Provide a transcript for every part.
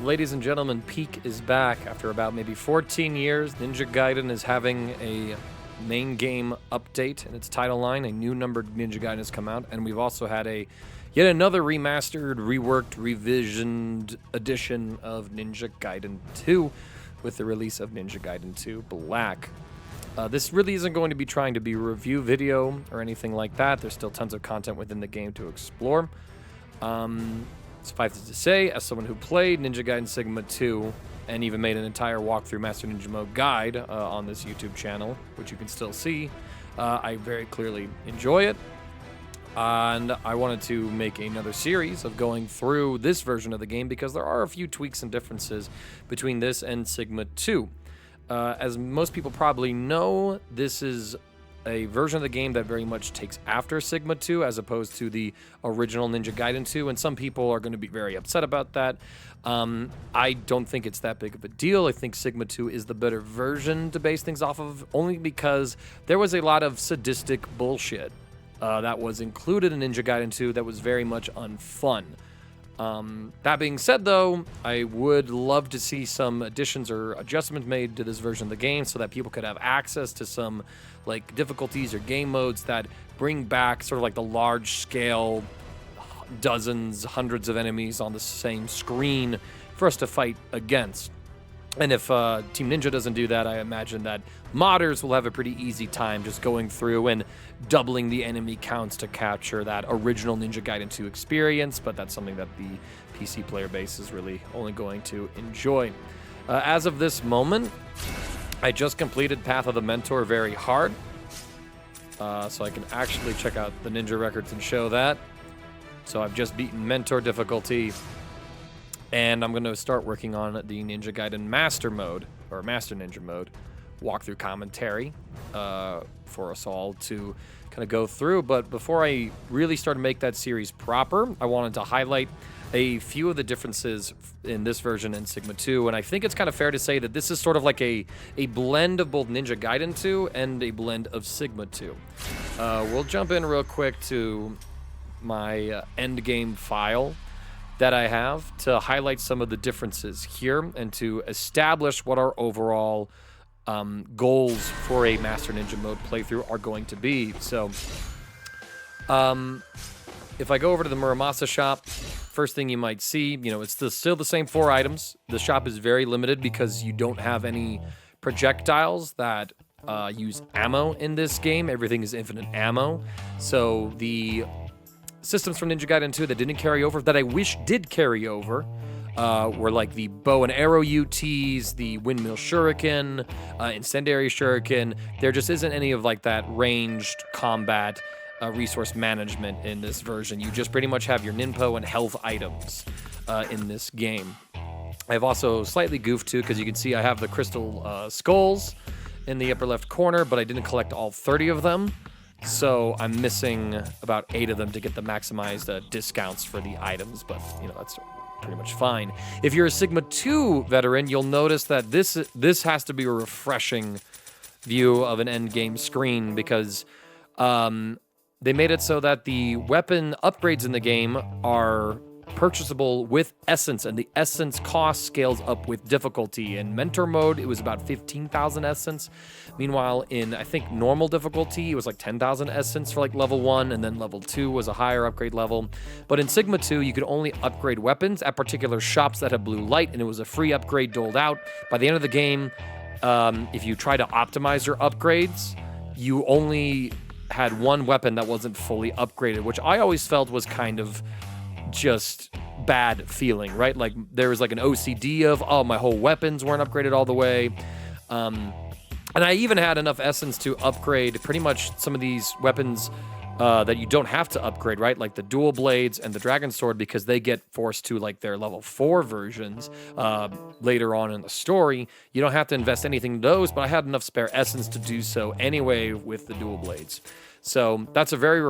Ladies and gentlemen, Peak is back. After about maybe 14 years, Ninja Gaiden is having a main game update in its title line. A new numbered Ninja Gaiden has come out, and we've also had yet another remastered, reworked, revisioned edition of Ninja Gaiden 2 with the release of Ninja Gaiden 2 Black. This really isn't going to be trying to be a review video or anything like that. There's still tons of content within the game to explore. Suffice it to say, as someone who played Ninja Gaiden Sigma 2 and even made an entire walkthrough Master Ninja Mode guide on this YouTube channel, which you can still see, I very clearly enjoy it. And I wanted to make another series of going through this version of the game because there are a few tweaks and differences between this and Sigma 2. As most people probably know, this is a version of the game that very much takes after Sigma 2 as opposed to the original Ninja Gaiden 2, and some people are going to be very upset about that. I don't think it's that big of a deal. I think Sigma 2 is the better version to base things off of, only because there was a lot of sadistic bullshit that was included in Ninja Gaiden 2 that was very much unfun. That being said, though, I would love to see some additions or adjustments made to this version of the game so that people could have access to some like difficulties or game modes that bring back sort of like the large-scale dozens, hundreds of enemies on the same screen for us to fight against. And if Team Ninja doesn't do that, I imagine that modders will have a pretty easy time just going through and doubling the enemy counts to capture that original Ninja Gaiden 2 experience, but that's something that the PC player base is really only going to enjoy. As of this moment, I just completed Path of the Mentor very hard, so I can actually check out the Ninja records and show that. So I've just beaten Mentor difficulty, and I'm going to start working on the Ninja Gaiden Master Mode, or Master Ninja Mode, walkthrough commentary for us all to kind of go through. But before I really start to make that series proper, I wanted to highlight a few of the differences in this version and Sigma 2, and I think it's kind of fair to say that this is sort of like a blend of both Ninja Gaiden 2 and a blend of Sigma 2. We'll jump in real quick to my endgame file that I have to highlight some of the differences here and to establish what our overall goals for a Master Ninja Mode playthrough are going to be. So, if I go over to the Muramasa shop, first thing you might see, it's still the same 4 items. The shop is very limited because you don't have any projectiles that use ammo in this game. Everything is infinite ammo. So the systems from Ninja Gaiden 2 that didn't carry over, that I wish did carry over, were like the bow and arrow UTs, the windmill shuriken, incendiary shuriken. There just isn't any of like that ranged combat resource management in this version. You just pretty much have your ninpo and health items in this game. I've also slightly goofed too, because you can see I have the crystal skulls in the upper left corner, but I didn't collect all 30 of them. So I'm missing about 8 of them to get the maximized discounts for the items, but that's pretty much fine. If you're a Sigma 2 veteran, you'll notice that this has to be a refreshing view of an endgame screen because they made it so that the weapon upgrades in the game are purchasable with essence, and the essence cost scales up with difficulty. In Mentor mode, it was about 15,000 essence. Meanwhile, in, I think, normal difficulty, it was like 10,000 essence for like level 1, and then level 2 was a higher upgrade level. But in Sigma 2, you could only upgrade weapons at particular shops that had blue light, and it was a free upgrade doled out. By the end of the game, if you try to optimize your upgrades, you only had one weapon that wasn't fully upgraded, which I always felt was kind of just bad feeling, right? Like there was like an OCD of, oh, my whole weapons weren't upgraded all the way. And I even had enough essence to upgrade pretty much some of these weapons that you don't have to upgrade, right? Like the dual blades and the dragon sword, because they get forced to like their level 4 versions later on in the story. You don't have to invest anything in those, but I had enough spare essence to do so anyway with the dual blades. So that's a very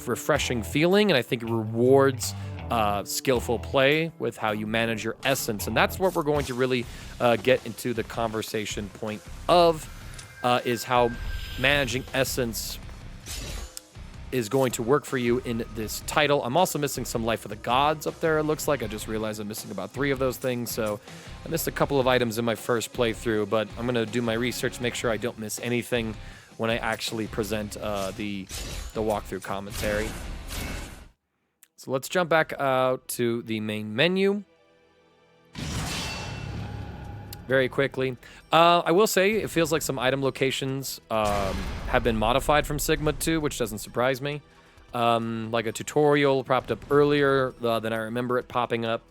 refreshing feeling, and I think it rewards skillful play with how you manage your essence. And that's what we're going to really get into the conversation point of, is how managing essence is going to work for you in this title. I'm also missing some Life of the Gods up there, it looks like. I just realized I'm missing about 3 of those things, so I missed a couple of items in my first playthrough, but I'm going to do my research, make sure I don't miss anything when I actually present the walkthrough commentary. So let's jump back out to the main menu very quickly. I will say it feels like some item locations have been modified from Sigma 2, which doesn't surprise me. Like a tutorial popped up earlier than I remember it popping up,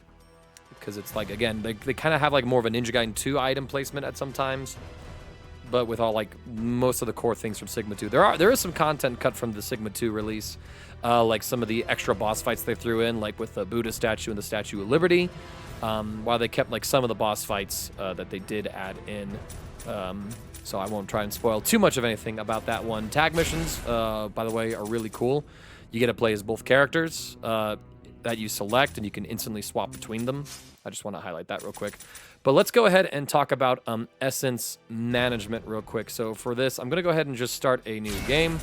because it's like, again, they kind of have like more of a Ninja Gaiden 2 item placement at some times, but with all like most of the core things from Sigma 2. There is some content cut from the Sigma 2 release, like some of the extra boss fights they threw in, like with the Buddha statue and the Statue of Liberty. While they kept like some of the boss fights that they did add in, so I won't try and spoil too much of anything about that one. Tag missions, by the way, are really cool. You get to play as both characters that you select, and you can instantly swap between them. I just want to highlight that real quick. But let's go ahead and talk about essence management real quick. So for this, I'm going to go ahead and just start a new game.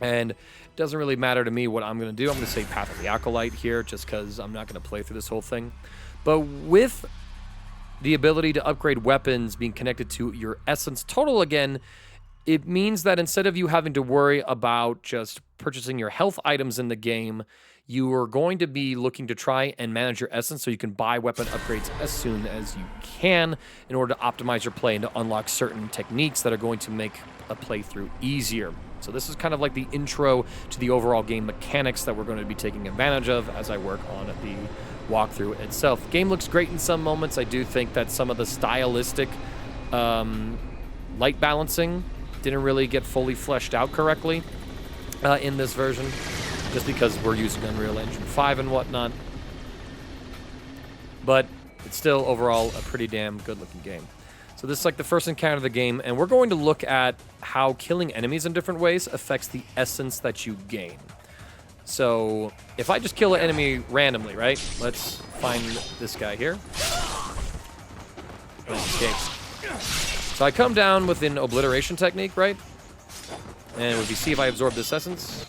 And it doesn't really matter to me what I'm going to do. I'm going to say Path of the Acolyte here, just because I'm not going to play through this whole thing. But with the ability to upgrade weapons being connected to your essence total again, it means that instead of you having to worry about just purchasing your health items in the game, you are going to be looking to try and manage your essence so you can buy weapon upgrades as soon as you can in order to optimize your play and to unlock certain techniques that are going to make a playthrough easier. So this is kind of like the intro to the overall game mechanics that we're going to be taking advantage of as I work on the walkthrough itself. The game looks great in some moments. I do think that some of the stylistic light balancing didn't really get fully fleshed out correctly in this version, just because we're using Unreal Engine 5 and whatnot. But it's still overall a pretty damn good-looking game. So this is like the first encounter of the game, and we're going to look at how killing enemies in different ways affects the essence that you gain. So if I just kill an enemy randomly, right? Let's find this guy here. Okay. So I come down with an obliteration technique, right? And if you see if I absorb this essence,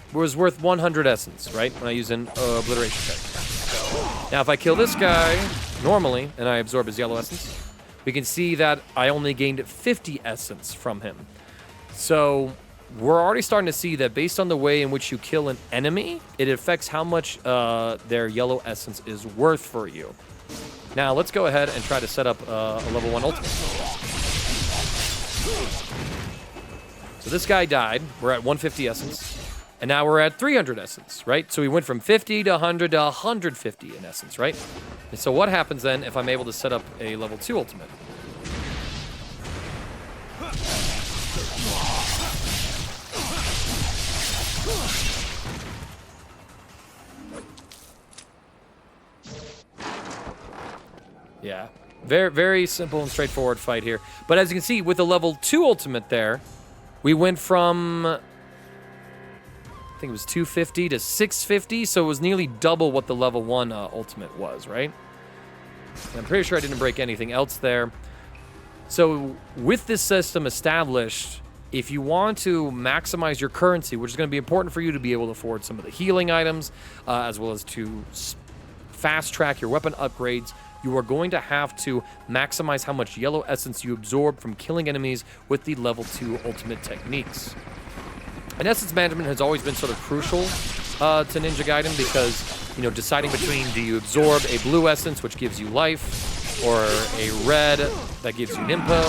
it was worth 100 essence, right? When I use an obliteration technique. Now if I kill this guy normally, and I absorb his yellow essence, we can see that I only gained 50 essence from him. So we're already starting to see that based on the way in which you kill an enemy, it affects how much their yellow essence is worth for you. Now let's go ahead and try to set up a level 1 ultimate. So this guy died. We're at 150 essence. And now we're at 300 essence, right? So we went from 50 to 100 to 150 in essence, right? And so what happens then if I'm able to set up a level 2 ultimate? Yeah, very, very simple and straightforward fight here. But as you can see, with the level 2 ultimate there, we went from, I think it was 250 to 650, so it was nearly double what the level 1 ultimate was, right? And I'm pretty sure I didn't break anything else there. So with this system established, if you want to maximize your currency, which is going to be important for you to be able to afford some of the healing items, as well as to fast track your weapon upgrades, you are going to have to maximize how much yellow essence you absorb from killing enemies with the level 2 ultimate techniques. And essence management has always been sort of crucial to Ninja Gaiden because, you know, deciding between do you absorb a blue essence, which gives you life, or a red that gives you Nimpo.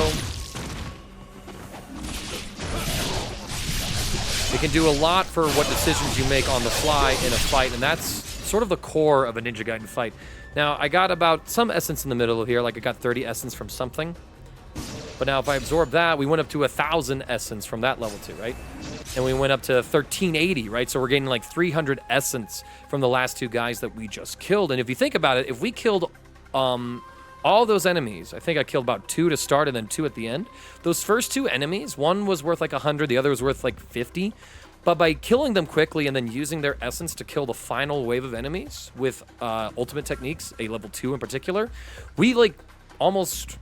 It can do a lot for what decisions you make on the fly in a fight, and that's sort of the core of a Ninja Gaiden fight. Now, I got about some essence in the middle of here, like I got 30 essence from something. But now if I absorb that, we went up to 1,000 essence from that level 2, right? And we went up to 1,380, right? So we're getting like 300 essence from the last 2 guys that we just killed. And if you think about it, if we killed all those enemies, I think I killed about 2 to start and then 2 at the end. Those first 2 enemies, one was worth like 100, the other was worth like 50. But by killing them quickly and then using their essence to kill the final wave of enemies with ultimate techniques, a level 2 in particular, we like almost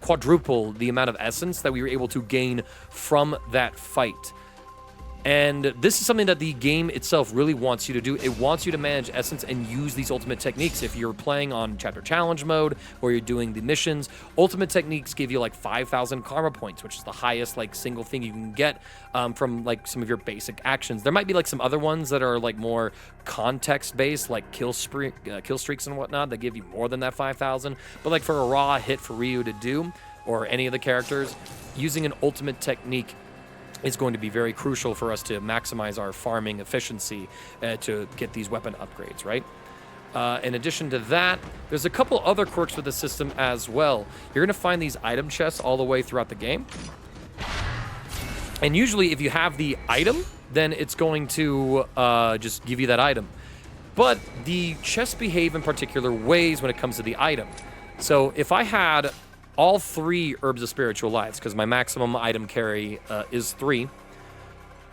quadruple the amount of essence that we were able to gain from that fight. And this is something that the game itself really wants you to do. It wants you to manage essence and use these ultimate techniques. If you're playing on chapter challenge mode or you're doing the missions, ultimate techniques give you like 5,000 karma points, which is the highest like single thing you can get from like some of your basic actions. There might be like some other ones that are like more context based, like kill streaks and whatnot, that give you more than that 5,000. But like for a raw hit for Ryu to do, or any of the characters, using an ultimate technique is going to be very crucial for us to maximize our farming efficiency to get these weapon upgrades, right? In addition to that, there's a couple other quirks with the system as well. You're going to find these item chests all the way throughout the game. And usually if you have the item, then it's going to just give you that item. But the chests behave in particular ways when it comes to the item. So if I had all 3 Herbs of Spiritual Lives, because my maximum item carry is 3.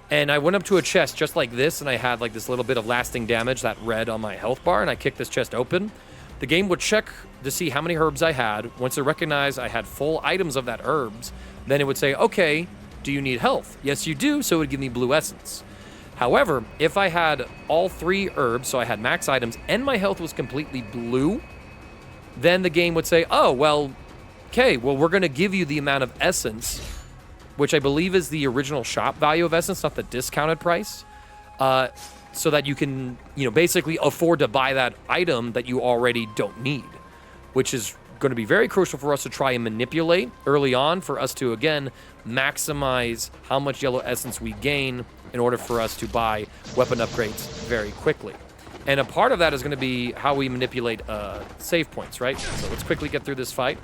And I went up to a chest just like this, and I had like this little bit of lasting damage, that red on my health bar, and I kicked this chest open. The game would check to see how many herbs I had. Once it recognized I had full items of that herbs, then it would say, okay, do you need health? Yes, you do, so it would give me blue essence. However, if I had all 3 herbs, so I had max items, and my health was completely blue, then the game would say, oh, well, okay, well, we're going to give you the amount of essence, which I believe is the original shop value of essence, not the discounted price, so that you can, basically afford to buy that item that you already don't need, which is going to be very crucial for us to try and manipulate early on for us to, again, maximize how much yellow essence we gain in order for us to buy weapon upgrades very quickly. And a part of that is going to be how we manipulate save points, right? So let's quickly get through this fight.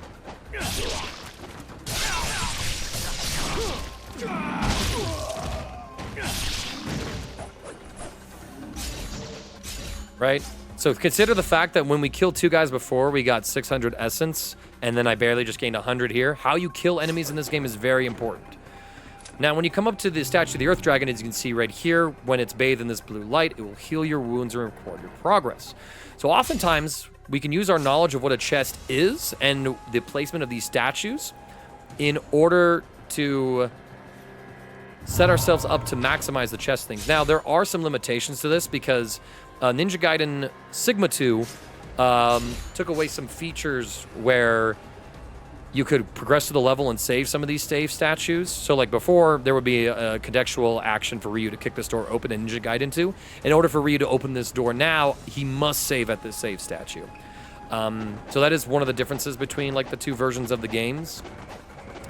Right? So consider the fact that when we killed 2 guys before, we got 600 essence, and then I barely just gained 100 here. How you kill enemies in this game is very important. Now, when you come up to the statue of the Earth Dragon, as you can see right here, when it's bathed in this blue light, it will heal your wounds and record your progress. So oftentimes, we can use our knowledge of what a chest is and the placement of these statues in order to set ourselves up to maximize the chest things. Now, there are some limitations to this because Ninja Gaiden Sigma 2 took away some features where you could progress to the level and save some of these save statues. So like before, there would be a contextual action for Ryu to kick this door open in Ninja Gaiden 2. In order for Ryu to open this door now, he must save at this save statue. So that is one of the differences between like the 2 versions of the games,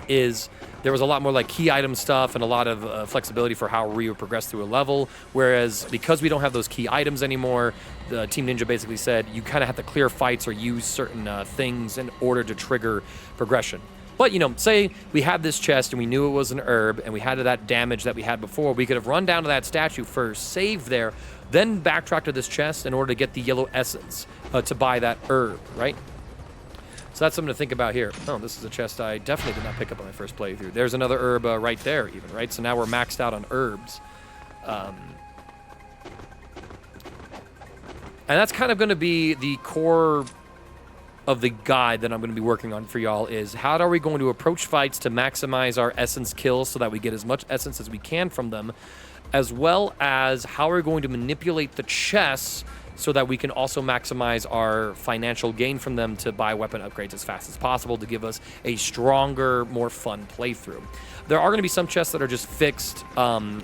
is there was a lot more like key item stuff and a lot of flexibility for how Ryu progressed through a level, whereas because we don't have those key items anymore, the Team Ninja basically said you kind of have to clear fights or use certain things in order to trigger progression. But, say we had this chest and we knew it was an herb and we had that damage that we had before, we could have run down to that statue first, saved there, then backtrack to this chest in order to get the yellow essence to buy that herb, right? So that's something to think about here. Oh, this is a chest I definitely did not pick up on my first playthrough. There's another herb right there even, right? So now we're maxed out on herbs. And that's kind of going to be the core of the guide that I'm going to be working on for y'all, is how are we going to approach fights to maximize our essence kills so that we get as much essence as we can from them, as well as how we're going to manipulate the chests so that we can also maximize our financial gain from them to buy weapon upgrades as fast as possible to give us a stronger, more fun playthrough. There are going to be some chests that are just fixed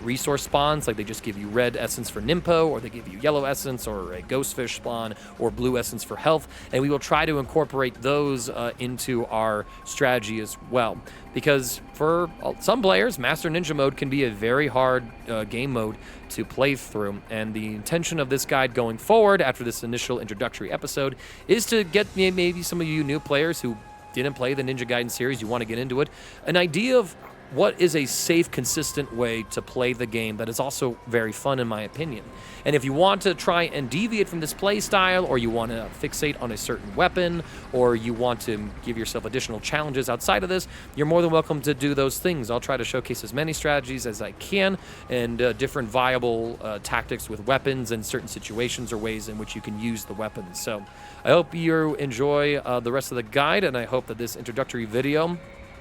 resource spawns, like they just give you red essence for Nimpo, or they give you yellow essence, or a ghostfish spawn, or blue essence for health, and we will try to incorporate those into our strategy as well. Because for some players, Master Ninja mode can be a very hard game mode to play through, and the intention of this guide going forward after this initial introductory episode is to get maybe some of you new players who didn't play the Ninja Gaiden series, you want to get into it, an idea of what is a safe, consistent way to play the game that is also very fun, in my opinion. And if you want to try and deviate from this play style, or you want to fixate on a certain weapon, or you want to give yourself additional challenges outside of this, you're more than welcome to do those things. I'll try to showcase as many strategies as I can, and different viable tactics with weapons and certain situations or ways in which you can use the weapons. So I hope you enjoy the rest of the guide, and I hope that this introductory video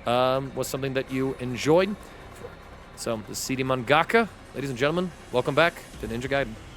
was something that you enjoyed. So, this is CD Mangaka, ladies and gentlemen, welcome back to Ninja Gaiden.